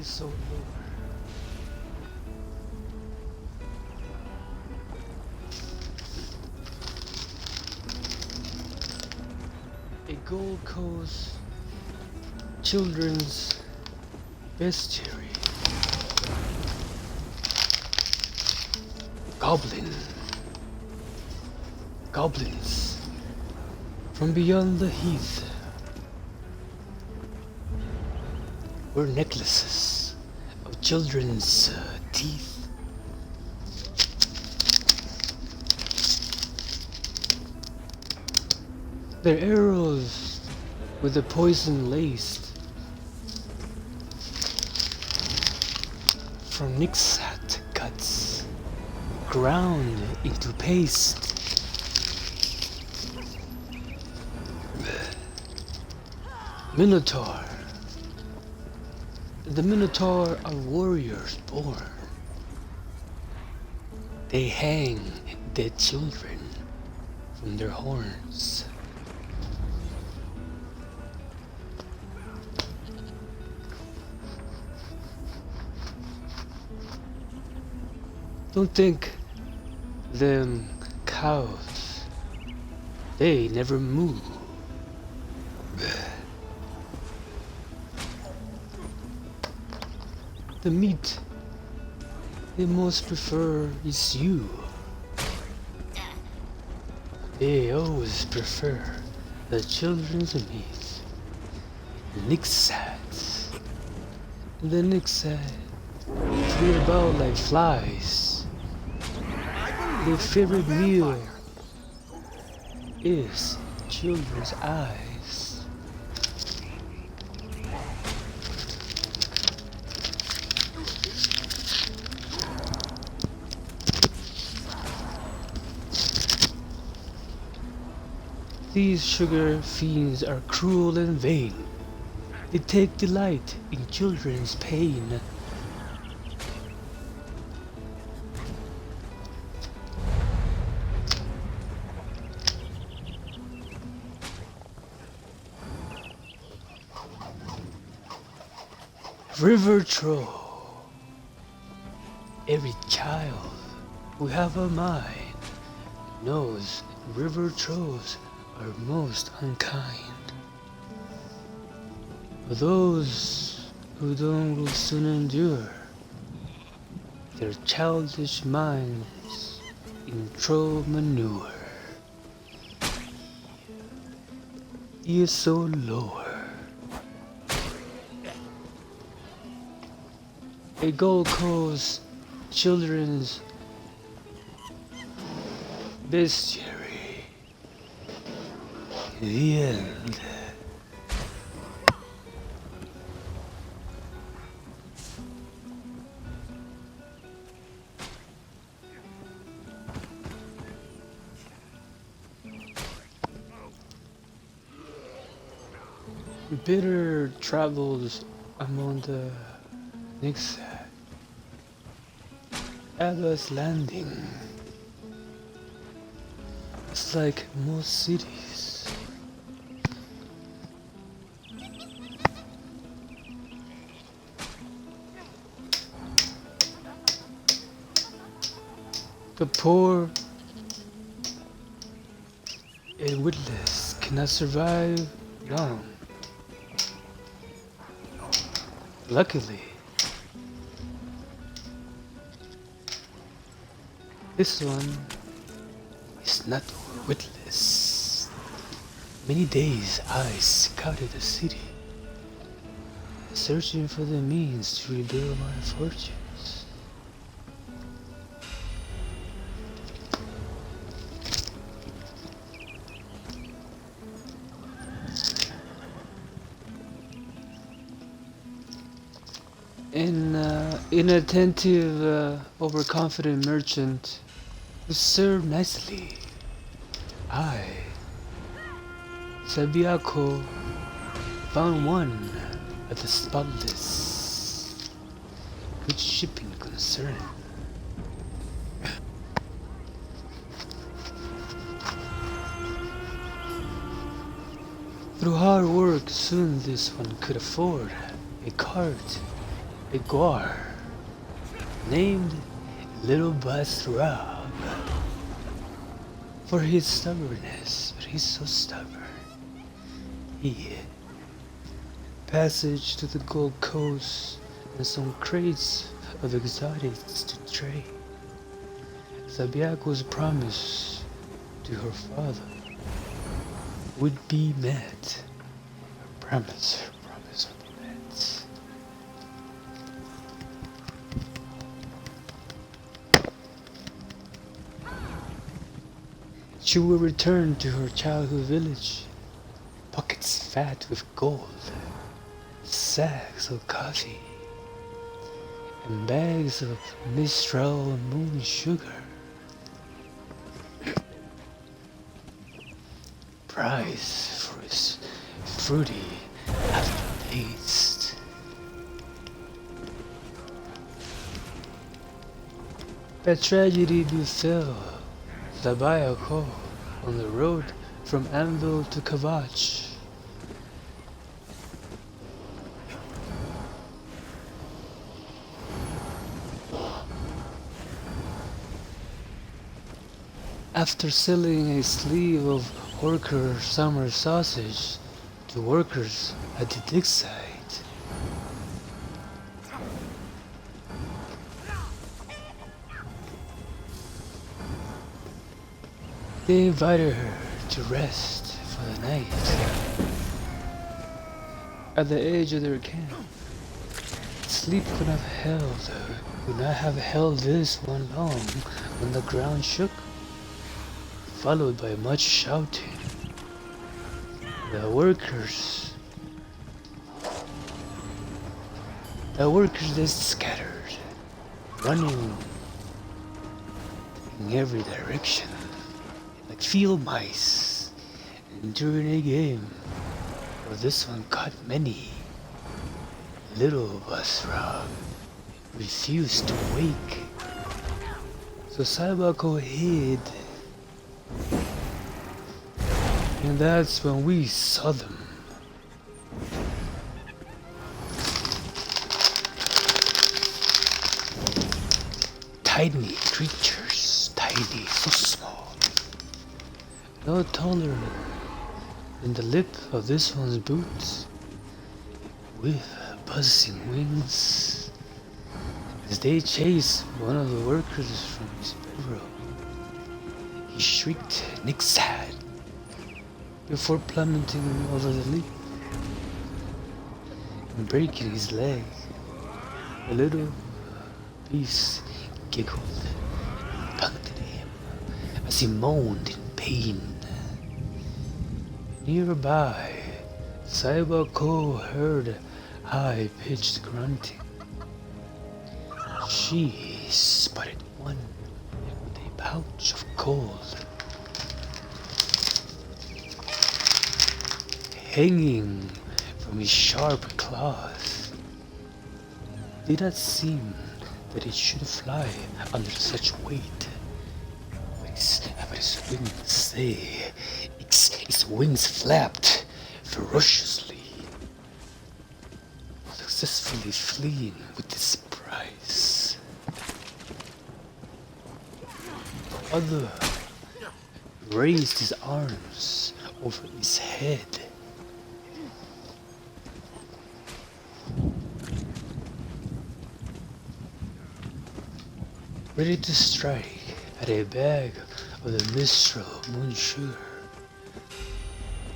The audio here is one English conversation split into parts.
is so low. A Gold Coast children's bestiary. Goblins from beyond the heath were necklaces of children's teeth. Their arrows with the poison laced from Nixat guts ground into paste. Minotaur. The Minotaur are warriors born. They hang dead children from their horns. Don't think them cows, they never move. The meat they most prefer is you. They always prefer the children's meat. Nixats. The Nixats flee about like flies. Their favorite meal is children's eyes. These sugar fiends are cruel and vain. They take delight in children's pain. River troll. Every child who have a mind knows river trolls are most unkind. But those who don't will soon endure their childish minds in troll manure. He is so lower. A Gold Coast children's bestiary. The end. Bitter travels among the Nixat. Abba's Landing. It's like most cities. The poor and witless cannot survive long. Luckily, this one is not witless. Many days I scouted the city, searching for the means to rebuild my fortunes. An inattentive, overconfident merchant who served nicely. I, Sabiako, found one at the spotless good shipping concern. Through hard work, soon this one could afford a cart a guar named Little Bus Rob for his stubbornness, but he's so stubborn. He passage to the Gold Coast and some crates of exotics to trade. Sabiaco's promise to her father would be met. Her promise would be met. She will return to her childhood village, pockets fat with gold, sacks of coffee, and bags of Mistral moon sugar. Prize for his fruity aftertaste. A tragedy befell Sabiaco on the road from Anvil to Kavach. After selling a sleeve of worker summer sausage to workers at the dig site, they invited her to rest for the night at the edge of their camp. Sleep could not have held this one long when the ground shook, followed by much shouting. The workers just scattered, running in every direction like field mice. And during a game where this one caught many, Little Bus Rob refused to wake, so Sabiaco hid. And that's when we saw them. Tiny creatures, tiny, so small. No taller than the lip of this one's boots, with buzzing wings. As they chased one of the workers from his bedroom, he shrieked Nixad before plummeting over the leap and breaking his leg. The little beast giggled and tugged at him as he moaned in pain. Nearby, Sabiaco heard high-pitched grunting. She spotted one with a pouch of gold hanging from his sharp claws. It did not seem that it should fly under such weight. But its wings flapped ferociously, successfully fleeing with this prize. The other raised his arms over his head. Ready to strike at a bag of the Mistral moon sugar.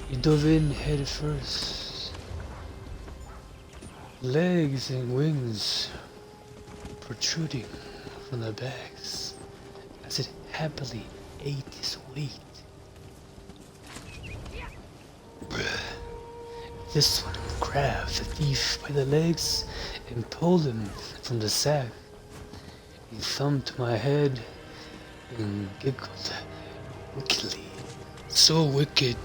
He dove in head first, legs and wings protruding from the bags as it happily ate his weight. This one grabbed the thief by the legs and pulled him from the sack. He thumped my head and giggled wickedly, so wicked.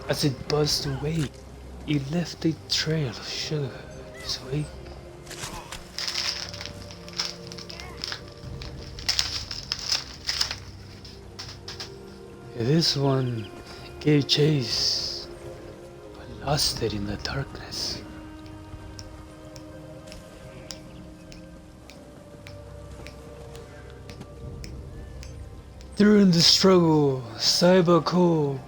As it buzzed away, it left a trail of sugar in its wake. This one gave chase, but lost it in the darkness. During the struggle, Saibako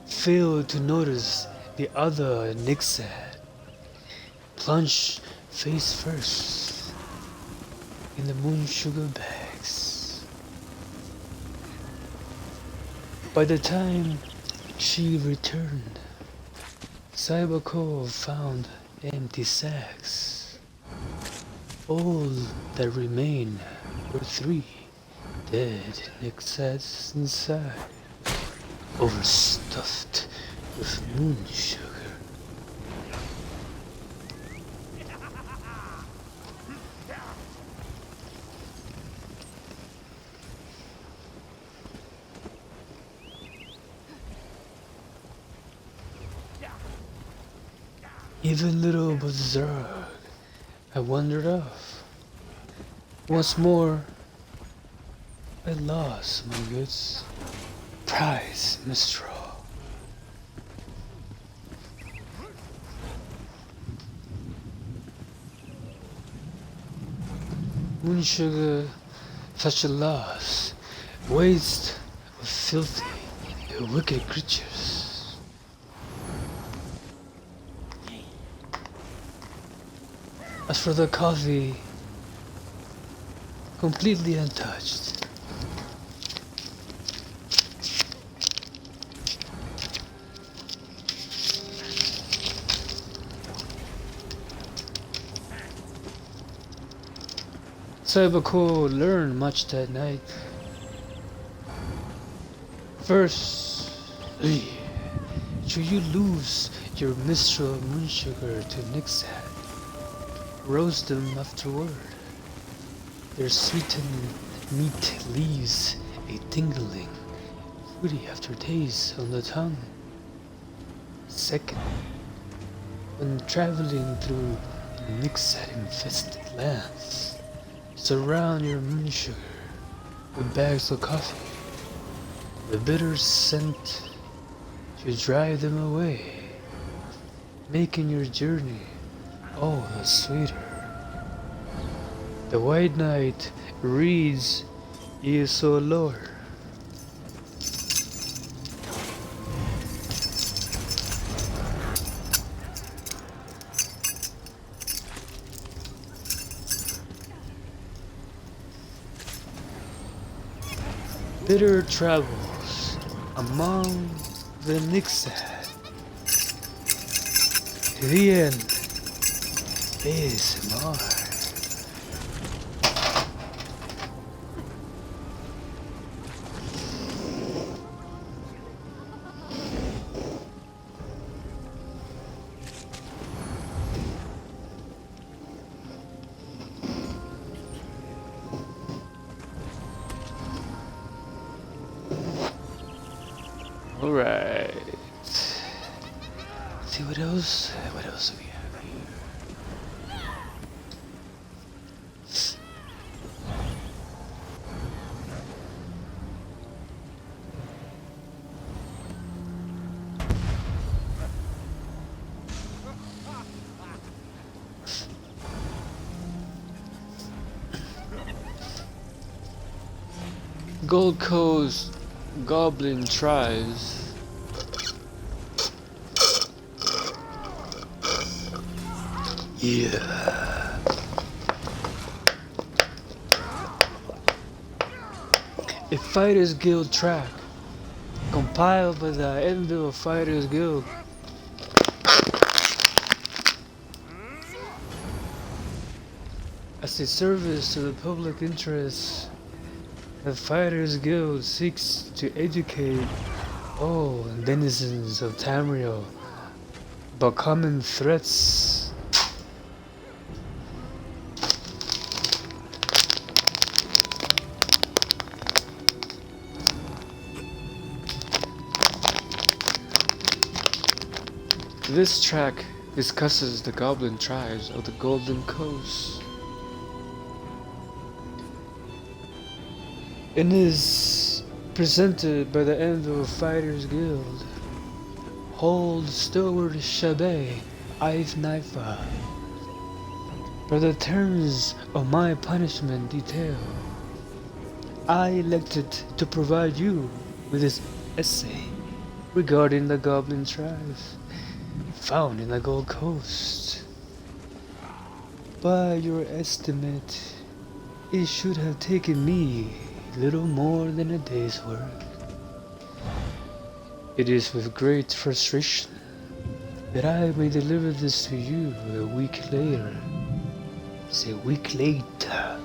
failed to notice the other Nixad plunged face first in the moon sugar bags. By the time she returned, Saibako found empty sacks. All that remained were 3 dead Nixads inside, overstuffed with moon sugar. Even little Berserk had wandered off. Once more, I lost my goods. Prize Mistral. Moon sugar, such a loss, waste of filthy and wicked creatures. As for the coffee, completely untouched. Saibako learned much that night. First, should you lose your Mistral moon sugar to Nixad, roast them afterward. Their sweetened meat leaves a tingling, fruity aftertaste on the tongue. Second, when traveling through Nixad-infested lands, surround your moon sugar with bags of coffee. The bitter scent should drive them away, making your journey all the sweeter. The White Knight reads ESO lore. Bitter travels among the Nixad. To the end, ASMR. Alright. See what else do we have here? Gold Coast Goblin Tribes. Yeah. A Fighters Guild track compiled by the Envil Fighters Guild. As a service to the public interest, the Fighters Guild seeks to educate all denizens of Tamriel about common threats. This track discusses the goblin tribes of the Golden Coast. It is presented by the Envil Fighters Guild. Hold Stoward Shabe, Ive Naifa. For the terms of my punishment detail, I elected to provide you with this essay regarding the goblin tribes found in the Gold Coast. By your estimate, it should have taken me little more than a day's work. It is with great frustration that I may deliver this to you a week later. It's a week later.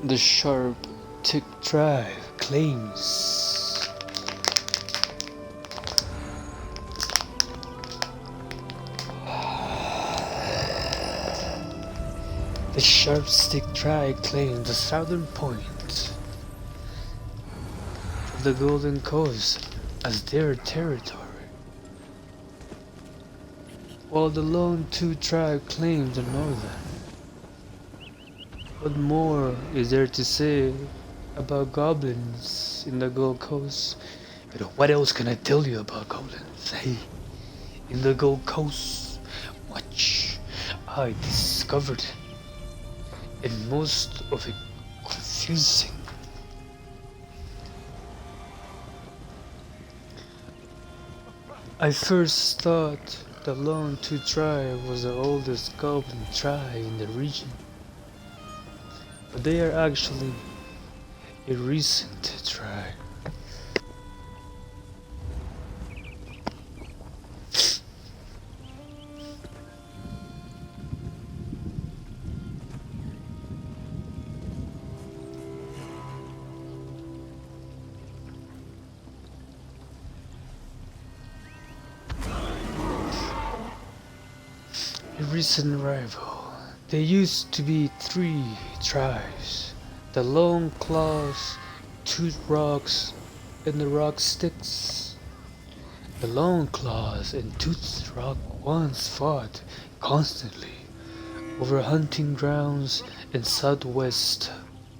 The Sharp Tick Tribe claims the Sharp Stick Tribe claims the southern point of the Golden Coast as their territory, while the Lone Tooth Tribe claims the northern. What more is there to say about goblins in the Gold Coast? But what else can I tell you about goblins? Hey, in the Gold Coast, much I discovered, and most of it confusing. I first thought the Lone Tooth Tribe was the oldest goblin tribe in the region, but they are actually a recent tribe. A recent arrival. There used to be 3 tribes: the Lone Claws, Tooth Rocks, and the Rock Sticks. The Lone Claws and Tooth Rock once fought constantly over hunting grounds in southwest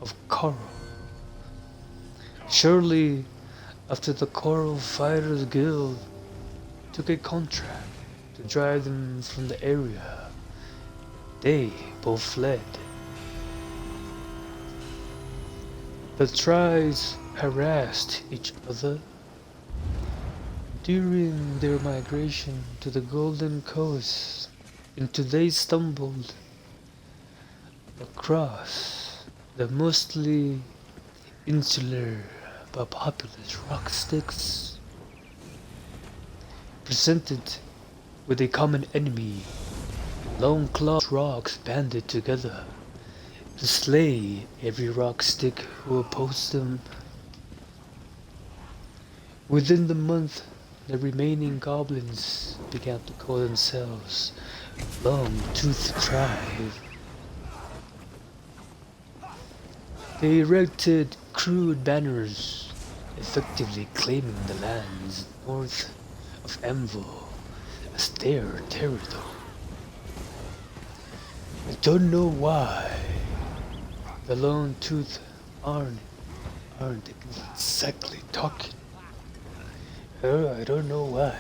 of Coral. Shortly after, the Coral Fighters Guild took a contract to drive them from the area. They both fled. The tribes harassed each other during their migration to the Golden Coast, and they stumbled across the mostly insular but populous Rock Sticks, presented with a common enemy. Lone Claw Rocks banded together to slay every Rock Stick who opposed them. Within the month, the remaining goblins began to call themselves Lone Tooth Tribe. They erected crude banners, effectively claiming the lands north of Envil as their territory. I don't know why the Lone Tooth aren't exactly talking. I don't know why.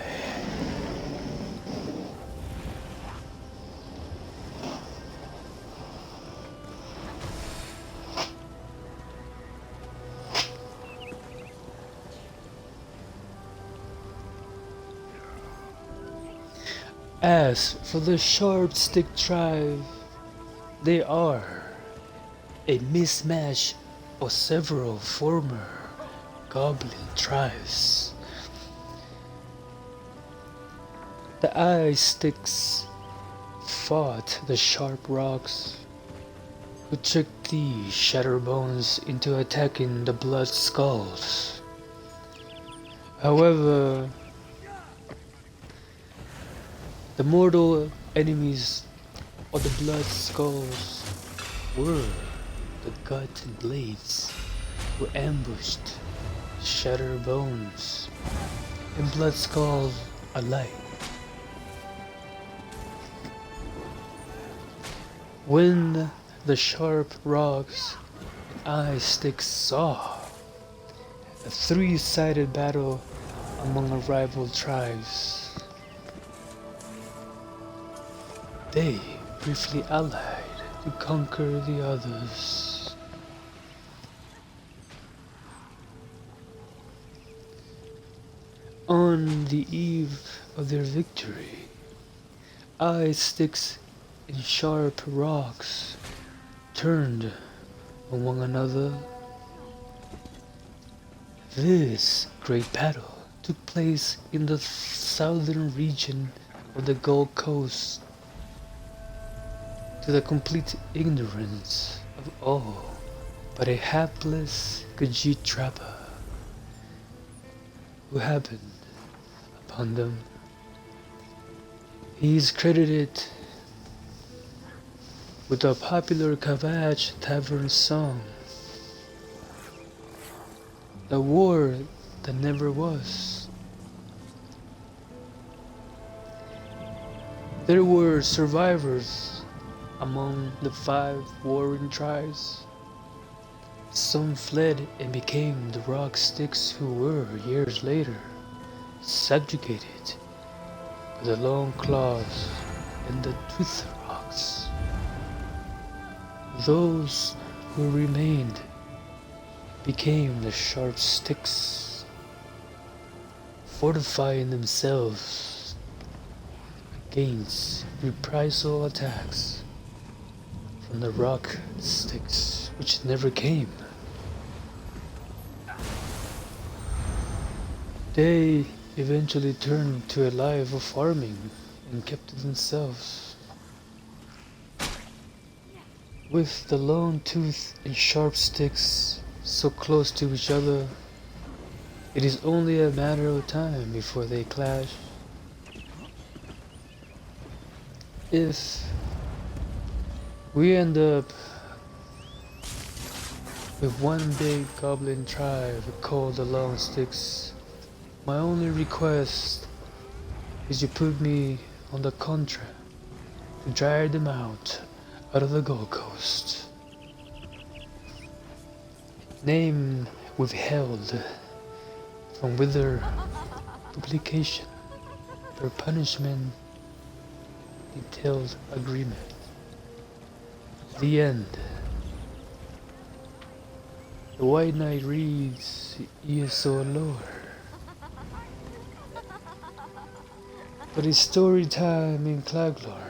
As for the Sharp Stick Tribe, they are a mismatch of several former goblin tribes. The Ice Sticks fought the Sharp Rocks, who tricked the Shatterbones into attacking the Blood Skulls. However, the mortal enemies of the Blood Skulls were the Gut and Blades, who ambushed Shatterbones and Blood Skulls alike. When the Sharp Rocks and Ice Sticks saw a 3-sided battle among rival tribes, they briefly allied to conquer the others. On the eve of their victory, eye sticks and sharp rocks turned on one another. This great battle took place in the southern region of the Gold Coast, to the complete ignorance of all but a hapless Khajiit trapper who happened upon them. He is credited with a popular Kavach tavern song, "The War That Never Was." There were survivors among the 5 warring tribes. Some fled and became the rock sticks who were, years later, subjugated by the long claws and the tooth rocks. Those who remained became the sharp sticks, fortifying themselves against reprisal attacks from the rock sticks, which never came. They eventually turned to a life of farming and kept to themselves. With the long tooth and sharp sticks so close to each other, it is only a matter of time before they clash. If we end up with one big goblin tribe called the Long Sticks, my only request is you put me on the contract to drive them out of the Gold Coast. Name withheld from wither publication. Per punishment, detailed agreement. The end. The White Knight reads, "ESO lore." But it's story time in Claglor.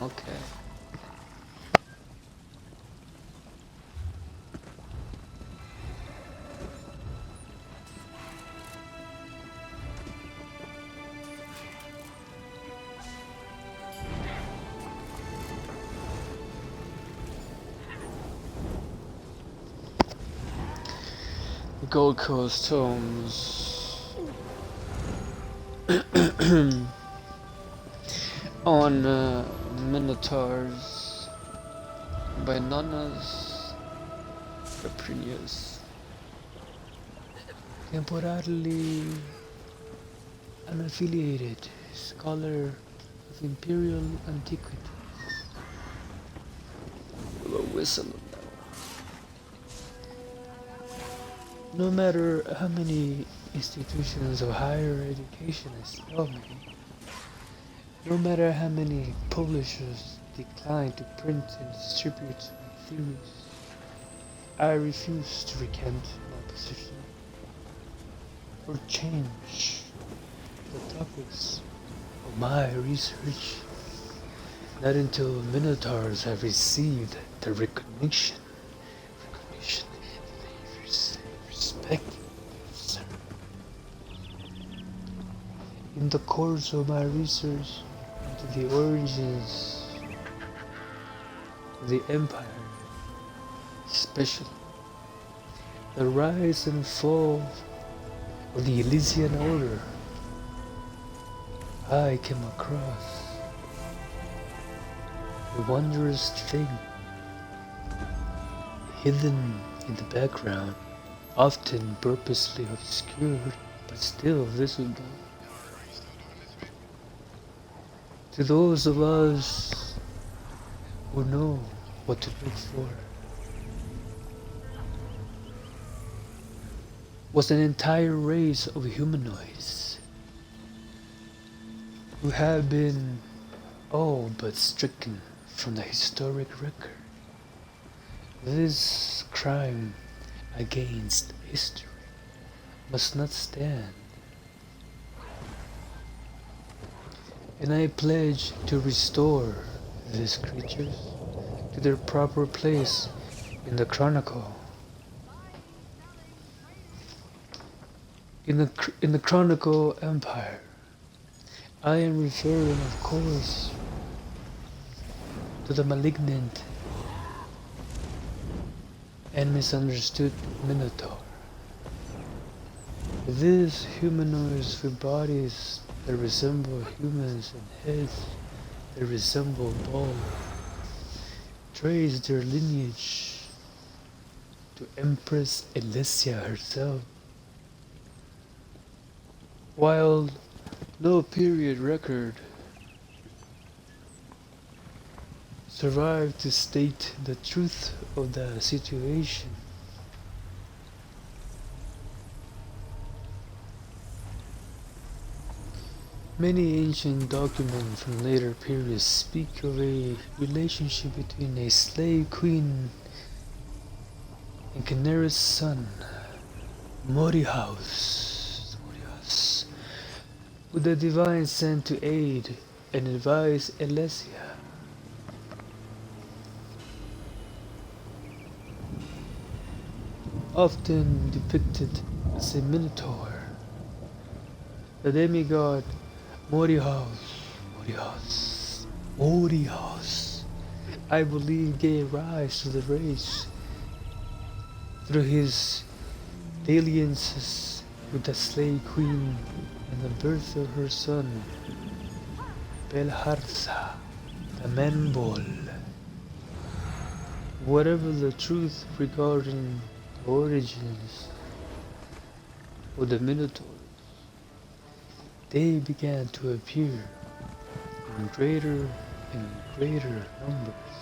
Okay. Gold Coast homes on Minotaurs by Nonnas Caprinius. Temporarily unaffiliated scholar of imperial antiquity. Will whistle now. No matter how many institutions of higher education I spell me, no matter how many publishers decline to print and distribute my theories, I refuse to recant my position or change the topics of my research, not until Minotaurs have received the recognition respect, sir. In the course of my research into the origins of the Empire, especially the rise and fall of the Elysian Order, I came across a wondrous thing hidden in the background, often purposely obscured, but still visible. To those of us who know what to look for, was an entire race of humanoids who have been all but stricken from the historic record. This crime against history must not stand, and I pledge to restore these creatures to their proper place in the chronicle. In the chronicle empire, I am referring, of course, to the malignant and misunderstood Minotaur. These humanoids with bodies that resemble humans and heads that resemble balls trace their lineage to Empress Elysia herself. While no period record survived to state the truth of the situation, many ancient documents from later periods speak of a relationship between a slave queen and Canera's son, Morihaus, with the divine sent to aid and advise Elysia. Often depicted as a minotaur, the demigod Morihaus, I believe gave rise to the race through his dalliances with the slave queen and the birth of her son, Belharsa, the Menbol. Whatever the truth regarding the origins of the Minotaurs, they began to appear in greater and greater numbers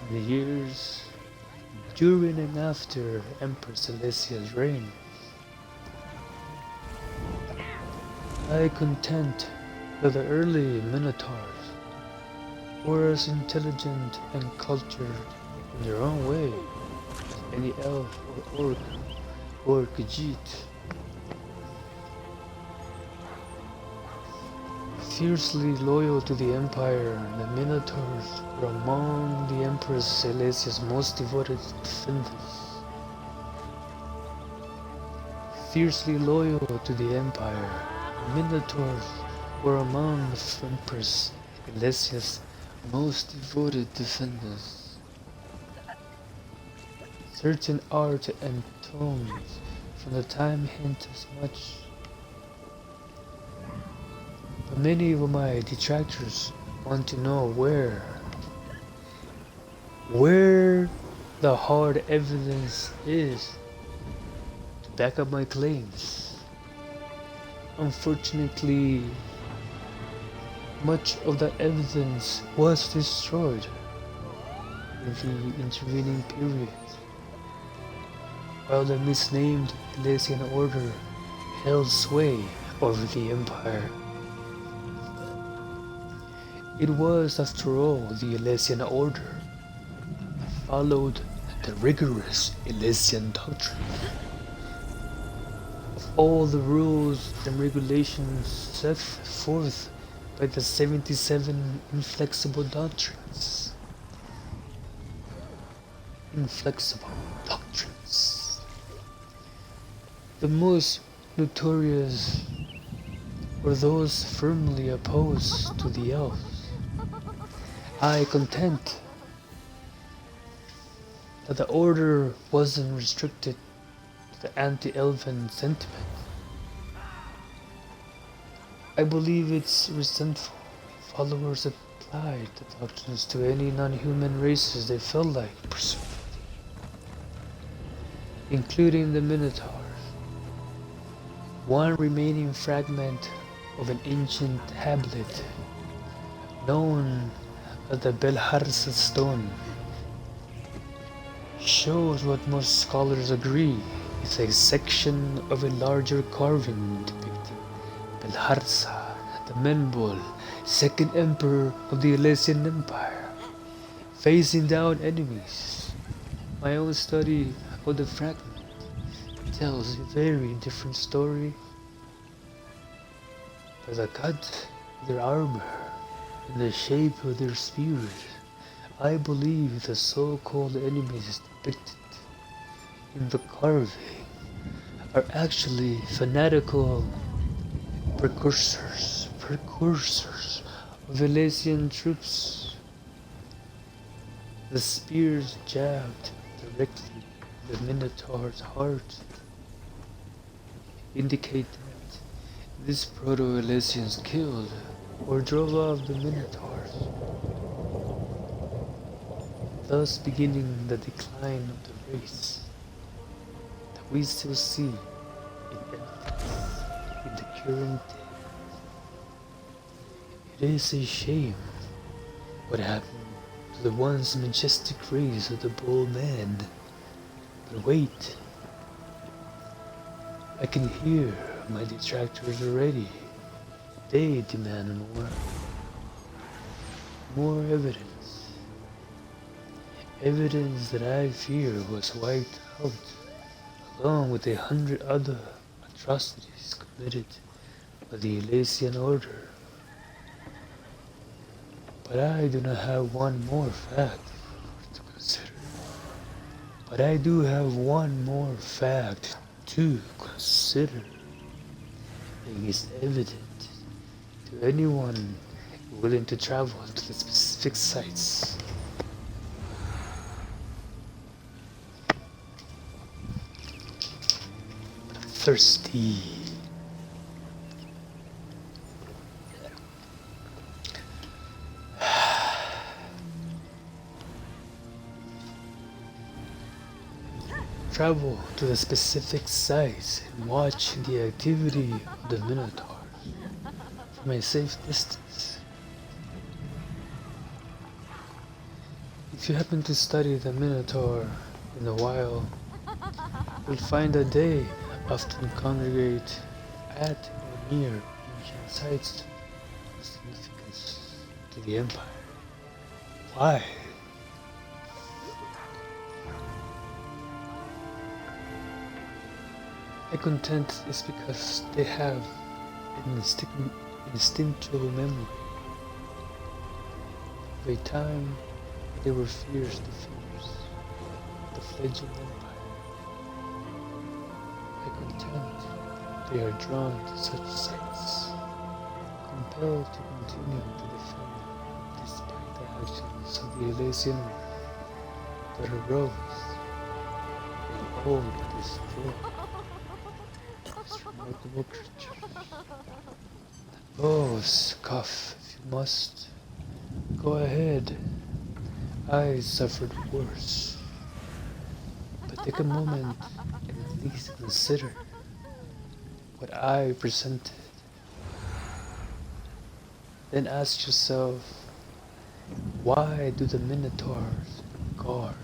in the years during and after Empress Elysia's reign. I contend that the early Minotaurs were as intelligent and cultured in their own way as any elf or orc or Khajiit. Fiercely loyal to the Empire, the Minotaurs were among the Empress Elysia's most devoted defenders. Fiercely loyal to the Empire, the Minotaurs were among the Empress Elysia's most devoted defenders. Certain art and tomes from the time hint as much. But many of my detractors want to know where the hard evidence is to back up my claims. Unfortunately, much of that evidence was destroyed in the intervening period, while the misnamed Elysian Order held sway over the Empire. It was, after all, the Elysian Order that followed the rigorous Elysian doctrine. Of all the rules and regulations set forth by the 77 inflexible doctrines. The most notorious were those firmly opposed to the elves. I contend that the order wasn't restricted to the anti-elven sentiment. I believe its resentful followers applied the doctrines to any non-human races they felt like pursuing, including the Minotaurs, one remaining fragment of an ancient tablet known as the Belharsa stone shows what most scholars agree is a section of a larger carving depicting Belharsa, the Menbol, second emperor of the Elysian Empire, facing down enemies. My own study of the fragment tells a very different story. By the cut of their armor and the shape of their spears, I believe the so-called enemies depicted in the carving are actually fanatical precursors of Elysian troops. The spears jabbed directly the Minotaur's heart, indicate that these Proto-Elysians killed or drove off the Minotaurs, thus beginning the decline of the race that we still see in evidence in the current day. It is a shame what happened to the once majestic race of the Bull Man. But wait, I can hear my detractors already. They demand more. More evidence. Evidence that I fear was wiped out, along with 100 other atrocities committed by the Elysian Order. But I do not have one more fact to consider. But I do have one more fact to consider. It is evident to anyone willing to travel to the specific sites. Thirsty. Travel to the specific sites and watch the activity of the Minotaurs from a safe distance. If you happen to study the Minotaur in the wild, you'll find that they often congregate at or near ancient sites of significance to the Empire. Why? I contend it's because they have an instinctual memory of a time they were fierce defenders of the fledgling empire. I contend they are drawn to such sights, compelled to continue to defend despite the actions of the Elysian that arose and all destroyed. remarkable creature. Oh, scoff if you must. Go ahead. I suffered worse. But take a moment and at least consider what I presented. Then ask yourself, why do the Minotaurs guard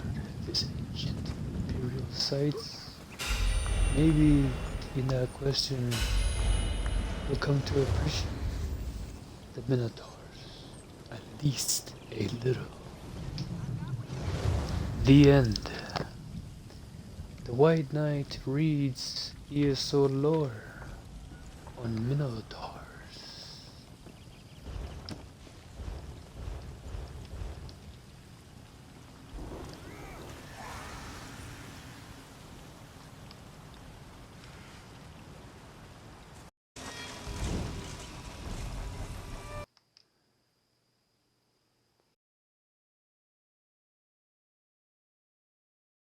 these ancient imperial sites? Maybe in that question you'll come to appreciate the Minotaurs at least a little. The end. The White Knight reads ESO lore on Minotaur.